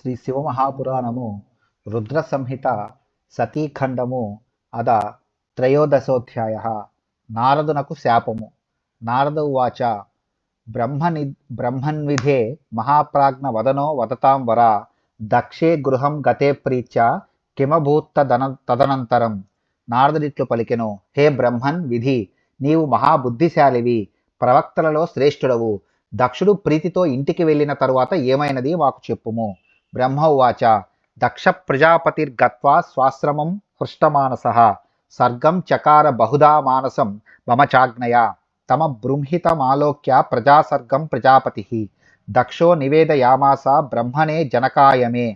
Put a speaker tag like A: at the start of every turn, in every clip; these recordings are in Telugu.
A: శ్రీ శివమహాపురాణము రుద్ర సంహిత సతీఖండము అద త్రయోదశోధ్యాయ. నారదునకు శాపము. నారద ఉవాచ బ్రహ్మన్విధే మహాప్రాజ్ఞ వదనో వదతాం వర దక్షే గృహం గతే ప్రీత్య కిమభూత్త తదనంతరం. నారదుడిట్లు పలికెను, హే బ్రహ్మన్ విధి, నీవు మహాబుద్ధిశాలివి, ప్రవక్తలలో శ్రేష్ఠుడవు. దక్షుడు ప్రీతితో ఇంటికి వెళ్ళిన తరువాత ఏమైనది మాకు చెప్పుము. బ్రహ్మ ఉవాచ దక్ష ప్రజాపతిర్గత్వా స్వాశ్రమం హృష్టమానసః సర్గం చకార బహుధా మానసం మమచాజ్ఞయా తమ బృంహితమాలోక్య ప్రజాసర్గం ప్రజాపతి దక్షో నివేదయామాస బ్రహ్మణే జనకాయమే.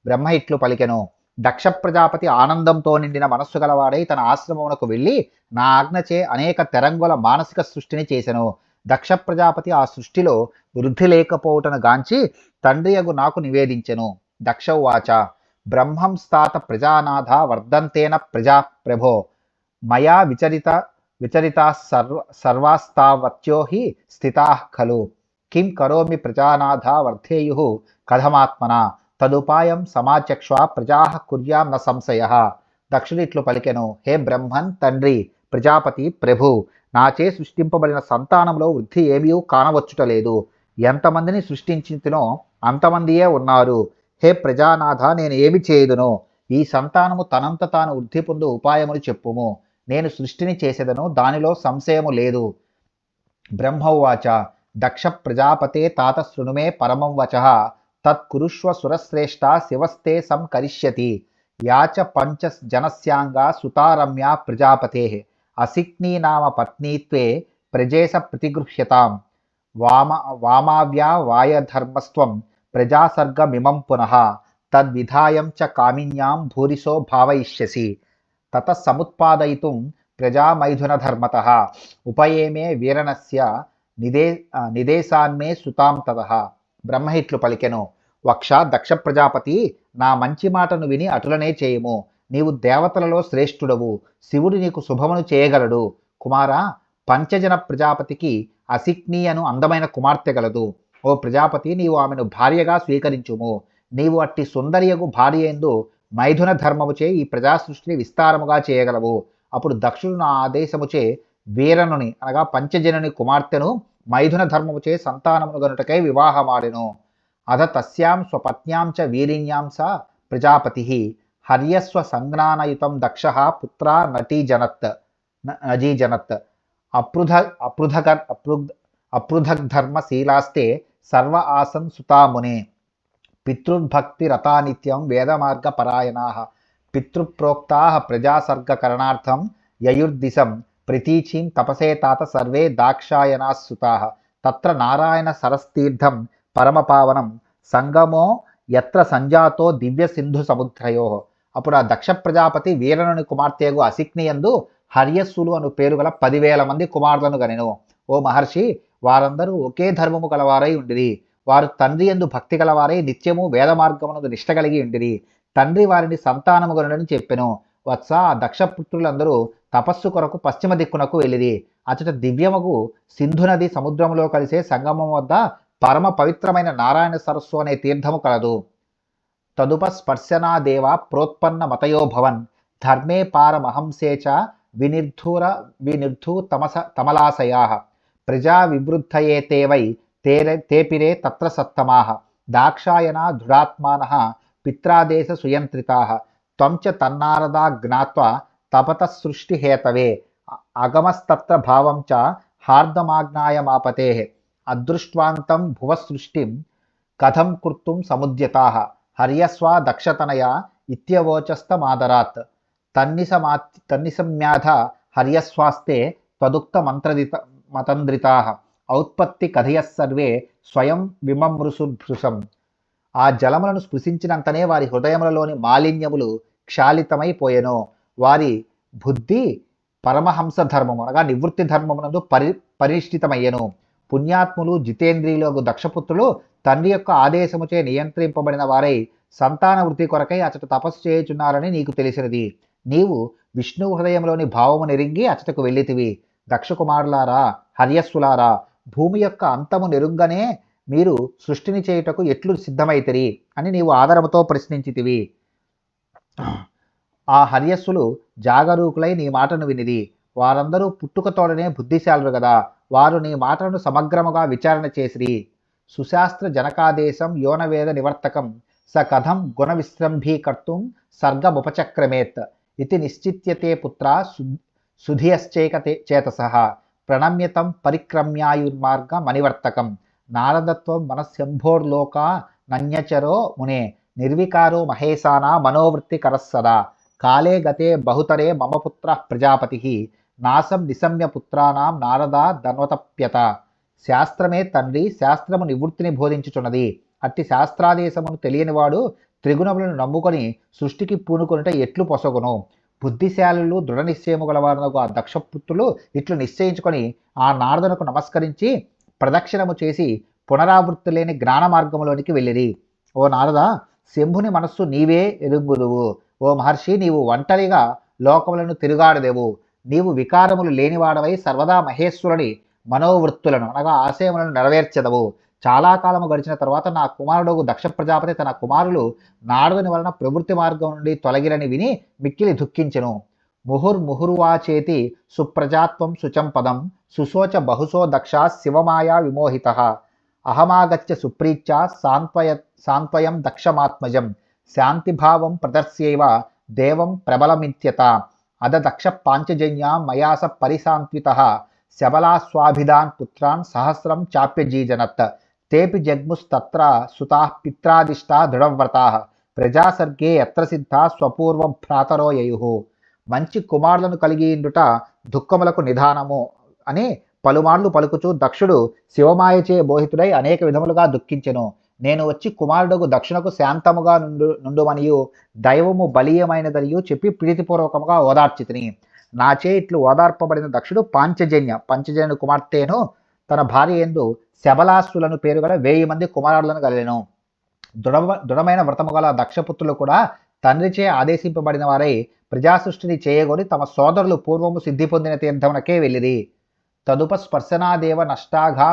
A: బ్రహ్మ ఇట్లు పలికెను, దక్ష ప్రజాపతి ఆనందంతో నిండిన మనస్సు గలవాడై తన ఆశ్రమమునకు వెళ్ళి నా ఆజ్ఞచే అనేక తెరంగుల మానసిక సృష్టిని చేసెను. దక్ష ప్రజాపతి ఆ సృష్టిలో వృద్ధి లేకపోవటను గాంచి తండ్రియగు నాకు నివేదించెను. దక్ష ఉవాచ బ్రహ్మం స్థాత ప్రజానాథ వర్ధంతేన ప్రజా ప్రభో మయా విచరితా సర్వాస్తావత్యో హి స్థితాః ఖలు కిం కరోమి ప్రజానాథ వర్ధేయుః కథమాత్మన తదుపాయం సమాచక్ష్వ ప్రజాః కుర్యాం న సంశయః. దక్షుడిట్లు పలికెను, హే బ్రహ్మన్ తండ్రి, ప్రజాపతి ప్రభు, నాచే సృష్టింపబడిన సంతానంలో వృద్ధి ఏమీ కానవచ్చుటలేదు. ఎంతమందిని సృష్టించినో అంతమందియే ఉన్నారు. హే ప్రజానాథ, నేను ఏమి చేయుదును? ఈ సంతానము తనంత తాను వృద్ధి పొందు ఉపాయములు చెప్పుము. నేను సృష్టిని చేసేదను, దానిలో సంశయము లేదు. బ్రహ్మ ఉవాచ దక్ష ప్రజాపతే తాత శృణుమే పరమం వచః తత్కురుష్వ సురశ్రేష్ఠ శివస్తే సంకరిష్యతి యాచ పంచ జనస్యాంగా సుతారమ్య ప్రజాపతే అసిక్నీ నామ పత్నీత్వే ప్రజేశ ప్రతిగృహ్యతాం వామావ్యా వాయధర్మస్త్వం ప్రజాసర్గమిమం పునః తద్విధాయం చ కామిన్యాం భూరిశో భావయిష్యసి తతః సముత్పాదయితుం ప్రజామైథునధర్మతః ఉపయేమే వీరణస్య నిదేశాన్మే సుతాం తతః. బ్రహ్మహిట్లు పలికెను, వక్ష దక్ష ప్రజాపతి, నా మంచి మాటను విని అటులనే చేయుము. నీవు దేవతలలో శ్రేష్ఠుడవు, శివుడు నీకు శుభమును చేయగలడు. కుమారా, పంచజన ప్రజాపతికి అసిక్నీ అను అందమైన కుమార్తె గలదు. ఓ ప్రజాపతి, నీవు ఆమెను భార్యగా స్వీకరించుము. నీవు అట్టి సుందరియగు భార్యందు మైథున ధర్మముచే ఈ ప్రజాసృష్టిని విస్తారముగా చేయగలవు. అప్పుడు దక్షుడు నా ఆదేశముచే వీరనుని అనగా పంచజనుని కుమార్తెను మైథున ధర్మముచే సంతానమును గనుటకై వివాహమాడెను. అధ తస్యాం స్వపత్న్యాం చ వీరిణ్యాం స ప్రజాపతి హర్యస్వ సంజ్ఞానయుతం దక్ష పుత్రా నజీజనత్ అపృథగ్ధర్మశీలాస్తే సర్వ ఆసన్ సుతామునే పితృర్భక్తిరతా నిత్యం వేదమార్గపరాయణాః పితృప్రోక్తాః ప్రజాసర్గకరణార్థం యయుర్దిశం ప్రతీచీం తపసే తాత సర్వే దాక్షాయణాః సుతాః తత్ర నారాయణ సరస్తీర్థం పరమపావనం సంగమో యత్ర సంజాతో దివ్య సింధు సముద్రయో. అప్పుడు ఆ దక్ష ప్రజాపతి వీరనుని కుమార్తెగు అసిక్నియందు హర్యస్సులు అను పేరు గల 10,000 మంది కుమారులను గనెను. ఓ మహర్షి, వారందరూ ఒకే ధర్మము గలవారై ఉండిరి. వారు తండ్రి యందు భక్తి గలవారై నిత్యము వేద మార్గమునందు నిష్ట కలిగి ఉండిరి. తండ్రి వారిని సంతానము గనుడని చెప్పెను. వత్స, ఆ దక్షపుత్రులందరూ తపస్సు కొరకు పశ్చిమ దిక్కునకు వెళ్ళిరి. అచట దివ్యమగు సింధు నది సముద్రములో కలిసే సంగమం వద్ద పరమ పవిత్రమైన నారాయణ సరస్సు అనే తీర్థము కలదు. తదుపస్పర్శనాదేవ ప్రోత్పన్న మతయో భవన్ ధర్మే పారమహంసే చ వినిర్ధూ తమలాశయాః ప్రజా వివృద్ధయే తే వై తేపిరే తత్ర సత్తమాః దాక్షాయణా దృఢాత్మానః పిత్రాదేశ సుయంత్రితాః త్వం చ తన్నారదా జ్ఞాత్వా తపత సృష్టి హేతవే అగమస్తత్ర భావం చ హార్దమాజ్ఞాయమాపతేః అదృష్ట్వాంతం భువ సృష్టిం కథం కర్తుం సముద్యతాః హర్యస్వా దక్షతనయ ఇత్యవోచస్తమాదరాత్ తన్నిసమ్యాధ హర్యస్వాస్తే త్వదుక్త మతంద్రితాః ఔత్పత్తి కథయః సర్వే స్వయం విమమృశుభృశం. ఆ జలములను స్పృశించినంతనే వారి హృదయములలోని మాలిన్యములు క్షాళితమైపోయెను. వారి బుద్ధి పరమహంస ధర్మము అనగా నివృత్తి ధర్మమునందు పరినిష్ఠితమయ్యెను. పుణ్యాత్ములు జితేంద్రియులకు దక్షపుత్రులు తండ్రి యొక్క ఆదేశముచే నియంత్రింపబడిన వారై సంతాన వృద్ధి కొరకై అచట తపస్సు చేయుచున్నారని నీకు తెలిసినది. నీవు విష్ణు హృదయంలోని భావము నెరింగి అచటకు వెళ్ళితివి. దక్షకుమారులారా, హర్యస్సులారా, భూమి యొక్క అంతము నెరుంగనే మీరు సృష్టిని చేయుటకు ఎట్లు సిద్ధమైతిరి అని నీవు ఆదరముతో ప్రశ్నించితివి. ఆ హర్యస్సులు జాగరూకులై నీ మాటను వినిది. వారందరూ పుట్టుకతోడనే బుద్ధిశాలురు గదా. వారు నీ మాటలను సమగ్రముగా విచారణ చేసిరి. సుశాస్త్ర జనకాదేశం యోనవేద నివర్తకం స కథం గుణ విశ్రంభీకర్తుం సర్గముపచక్రమేత్ ఇది నిశ్చిత్యతే పుత్ర సుధియశ్చైక చేతసః ప్రణమ్యతం పరిక్రమ్యాయుర్మార్గ మణివర్తకం నారదత్వం మనస్యంభోర్లోకా నన్యచరో మునే నిర్వికారో మహేశానా మనోవృత్తి కరస్సదా కాలే గతే బహుతరే మమ పుత్ర ప్రజాపతి నాసం నిశమ్య పుత్రానాం నారద ధన్వతప్యత. శాస్త్రమే తండ్రి, శాస్త్రము నివృత్తిని బోధించుచున్నది. అట్టి శాస్త్రాదేశమును తెలియనివాడు త్రిగుణములను నమ్ముకొని సృష్టికి పూనుకొనుట ఎట్లు పొసగును? బుద్ధిశాలులు దృఢ నిశ్చయము గలవారనగు ఆ దక్షపుత్రులు ఇట్లు నిశ్చయించుకొని ఆ నారదునకు నమస్కరించి ప్రదక్షిణము చేసి పునరావృత్తి లేని జ్ఞాన మార్గములోనికి వెళ్ళిరి. ఓ నారద, శంభుని మనస్సు నీవే ఎరుగుదువు. ఓ మహర్షి, నీవు ఒంటరిగా లోకములను తిరుగాడదేవు. నీవు వికారములు లేనివాడవై సర్వదా మహేశ్వరుని మనోవృత్తులను అనగా ఆశయములను నెరవేర్చెదవు. చాలా కాలము గడిచిన తర్వాత నా కుమారుడు దక్ష ప్రజాపతి తన కుమారులు నారదుని వలన ప్రవృత్తి మార్గం నుండి తొలగిరని విని మిక్కిలి దుఃఖించెను. ముహుర్ముహుర్వాచేతి సుప్రజాత్వం శుచం పదం సుశోచ బహుశో దక్ష శివమాయా విమోహిత అహమాగత్య సుప్రీత్యా సాంత్వయం దక్షమాత్మజం శాంతిభావం ప్రదర్శ్యైవ దేవం ప్రబలమిత్యత అద దక్ష పాంచజన్యా మయాస పరిశాంత్విత శబలాస్వాభిదాన్ పుత్రాన్ సహస్రం చాప్యజీజనత్ తేపి జగ్ముస్తత్ర సుతాః పిత్రాదిష్టా దృఢవ్రతాః ప్రజాసర్గే యత్ర సిద్ధా స్వపూర్వం భ్రాతరో యయుః. మంచి కుమారులను కలిగియుండుట దుఃఖములకు నిధానము అని పలుమార్లు పలుకుచూ దక్షుడు శివమాయచే మోహితుడై అనేక విధములుగా దుఃఖించెను. నేను వచ్చి కుమారుడుకు దక్షునకు శాంతముగా నుండుమనియు దైవము బలీయమైనదనియు చెప్పి ప్రీతిపూర్వకముగా ఓదార్చితిని. నాచే ఇట్లు ఓదార్పబడిన దక్షుడు పంచజన్యుని కుమార్తెను తన భార్య యందు శబలాసులను పేరుగల 1000 మంది కుమారులను కలిగెను. దృఢమైన వ్రతము గల దక్షపుత్రులు కూడా తండ్రిచే ఆదేశింపబడిన వారై ప్రజాసృష్టిని చేయగొని తమ సోదరులు పూర్వము సిద్ధి పొందిన తీర్థమునకే వెళ్ళిరి. తదుప స్పర్శనాదేవ నష్టాఘా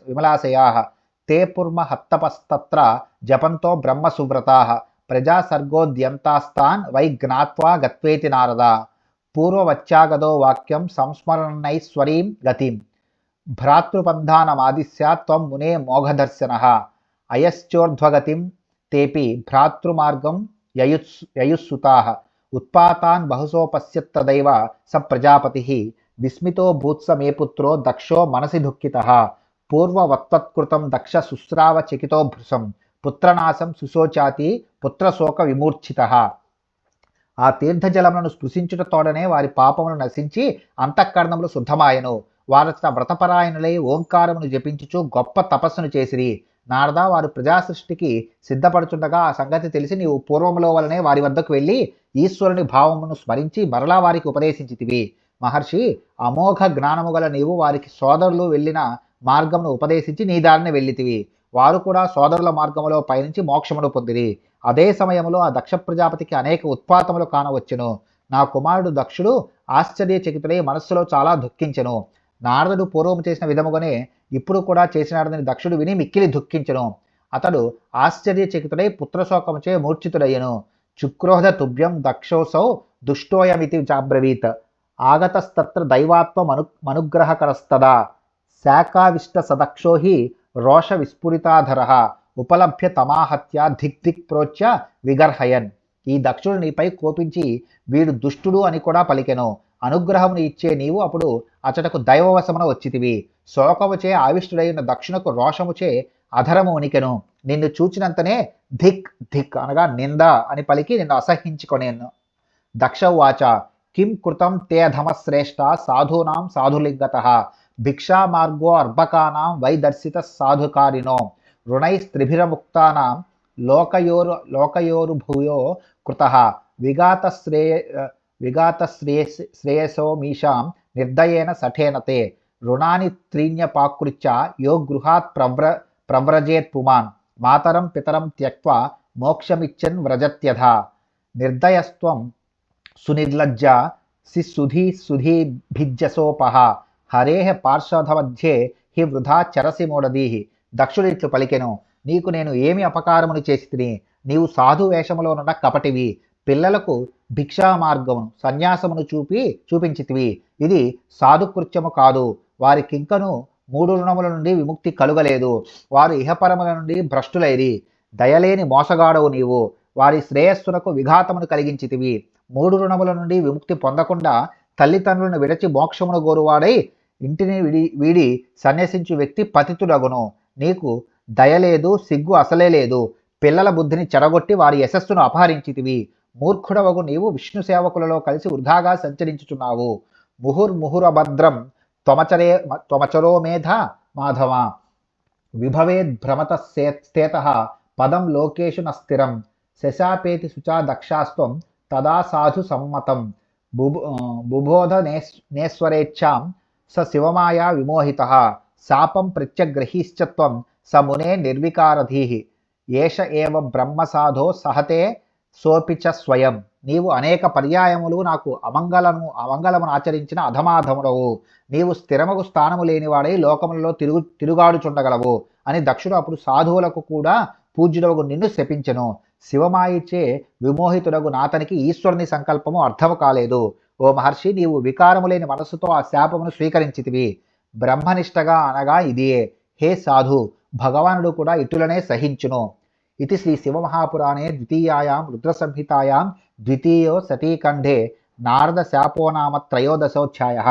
A: విమలాశయా తే పుర్మ హత్తపస్తత్ర జపంతో బ్రహ్మ సువ్రతాః ప్రజాసర్గోద్యంతాస్తాన్ వై జ్ఞాత్వా గత్వేతి నారద పూర్వవచ్చాగదో వాక్యం సంస్మరణైశ్వరీం గతిం భ్రాతృబంధానమాదిశ్య త్వం మునే మోఘదర్శనః అయశ్చోర్ధ్వగతిం తేపి భ్రాతృమార్గం యయుస్సుతాః ఉత్పాతాన్ బహుశో పశ్యత్తదైవ స ప్రజాపతిః విస్మితో భూత్స మే పుత్రో దక్షో మనసి దుఃఖితః పూర్వవత్వత్కృతం దక్ష శుశ్రావ చకితో భృశం పుత్రనాశం సుశోచాతి పుత్రశోక విమూర్ఛితః. ఆ తీర్థజలములను స్పృశించుటతోడనే వారి పాపములు నశించి అంతఃకరణములు శుద్ధమాయను. వారచట వ్రతపరాయణులై ఓంకారమును జపించుచు గొప్ప తపస్సును చేసిరి. నారద, వారు ప్రజాసృష్టికి సిద్ధపడుచుండగా ఆ సంగతి తెలిసి నీవు పూర్వములో వలనే వారి వద్దకు వెళ్ళి ఈశ్వరుని భావమును స్మరించి మరలా వారికి ఉపదేశించితివి. మహర్షి, అమోఘ జ్ఞానము గల నీవు వారికి సోదరులు వెళ్ళిన మార్గమును ఉపదేశించి నీ దారిని వెళ్ళితివి. వారు కూడా సోదరుల మార్గములో పయనించి మోక్షమును పొందిరి. అదే సమయంలో ఆ దక్ష ప్రజాపతికి అనేక ఉత్పాతములు కానవచ్చును. నా కుమారుడు దక్షుడు ఆశ్చర్యచకితుడై మనస్సులో చాలా దుఃఖించెను. నారదుడు పూర్వము చేసిన విధముగానే ఇప్పుడు కూడా చేసినాడని దక్షుడు విని మిక్కిలి దుఃఖించెను. అతడు ఆశ్చర్యచకితుడై పుత్రశోకముచే మూర్ఛితుడయ్యను. చుక్రోధ తుభ్యం దక్షోసౌ దుష్టోయమితి చాబ్రవీత్ ఆగతస్తత్ర దైవాత్మనుగ్రహకరస్తదా శాఖావిష్ట సదక్షో హి రోష విస్ఫురితాధరః ఉపలభ్య తమాహత్య ధిక్ ధిక్ ప్రోచ్య విగర్హయన్. ఈ దక్షుడు నీపై కోపించి వీడు దుష్టుడు అని కూడా పలికెను. అనుగ్రహమును ఇచ్చే నీవు అప్పుడు అచటకు దైవవశమున వచ్చితివి. శోకముచే ఆవిష్టుడైన దక్షునకు రోషముచే అధరము ఉనికెను. నిన్ను చూచినంతనే ధిక్ ధిక్ అనగా నింద అని పలికి నిన్ను అసహించుకొనేను. దక్ష ఉవాచ కిం కృతం తే అధమశ్రేష్ఠ సాధూనాం సాధులింగతః భిక్షా మార్గో అర్భకానాం వై దర్శిత సాధుకారినో రుణైస్త్రిభిరముక్తానాం లోకయోరుభూయో కృతః విఘాతశ్రేయసో మీషాం నిర్దయేన సఠేన తే రుణాని త్రీణ్యపాకృత్య యో గృహాత్ ప్రవ్రజేత్ పుమాన్ మాతరం పితరం త్యక్త్వా మోక్షమిచ్చన్ వ్రజత్యథా నిర్దయస్త్వం సునిర్లజ్జ సుధీభిజ్జసోపహ హరేః పార్శ్వధమధ్యే హి వృధా చరసి మూఢధీః దక్షుడు ఇట్లు పలికెను, నీకు నేను ఏమి అపకారమును చేసితిని? నీవు సాధు వేషములోనున్న కపటివి. పిల్లలకు భిక్షా మార్గమును సన్యాసమును చూపించితివి. ఇది సాధుకృత్యము కాదు. వారికింకను 3 రుణముల నుండి విముక్తి కలుగలేదు. వారు ఇహపరముల నుండి భ్రష్టులైరి. దయలేని మోసగాడవు నీవు. వారి శ్రేయస్సునకు విఘాతమును కలిగించితివి. 3 రుణముల నుండి విముక్తి పొందకుండా తల్లిదండ్రులను విడచి మోక్షమును గోరువాడై ఇంటిని వీడి సన్యసించు వ్యక్తి పతితుడగును. నీకు దయలేదు, సిగ్గు అసలే లేదు. పిల్లల బుద్ధిని చెడగొట్టి వారి యశస్సును అపహరించితివి. మూర్ఖుడవగు నీవు విష్ణు సేవకులలో కలిసి వృధాగా సంచరించుచున్నావు. ముహుర్ముహురభద్రం త్వమచరో మేధ మాధవ. విభవేద్భ్రమత స్థేతః పదం లోకేషు నస్థిరం. శశాపేతి శుచా దక్షాస్త్వం తదా సాధు సమ్మతం. బుబోధ నేశ్వరేచ్ఛాం స శివమాయా విమోహితః. శాపం ప్రత్యగ్రహీశ్చత్వం స మునే నిర్వికారధీః. ఏష ఏవ బ్రహ్మ సాధో సహతే సోపి చ స్వయం. నీవు అనేక పర్యాయములు నాకు అమంగళమును ఆచరించిన అధమాధముడవు. నీవు స్థిరమగు స్థానము లేనివాడై లోకములలో తిరుగాడుచుండగలవు అని దక్షుడు అప్పుడు సాధువులకు కూడా పూజ్యుడవగు నిన్ను శపించెను. శివమాయిచే విమోహితుడగు నాతనికి ఈశ్వరుని సంకల్పము అర్థము కాలేదు. ఓ మహర్షి, నీవు వికారము లేని మనస్సుతో ఆ శాపమును స్వీకరించితివి. బ్రహ్మనిష్టగా అనగా ఇదియే. హే సాధు, భగవానుడు కూడా ఇటులనే సహించును. ఇది శ్రీ శివమహాపురాణే ద్వితీయాయాం రుద్రసంహితాయాం ద్వితీయో సతీఖండే నారద శాపో నామ త్రయోదశోధ్యాయః.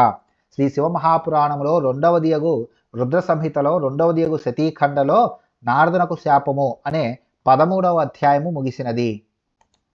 A: శ్రీ శివమహాపురాణంలో రెండవదియగు రుద్ర సంహితలో రెండవదియగు సతీఖండలో నారదునకు శాపము అనే 13వ అధ్యాయము ముగిసినది.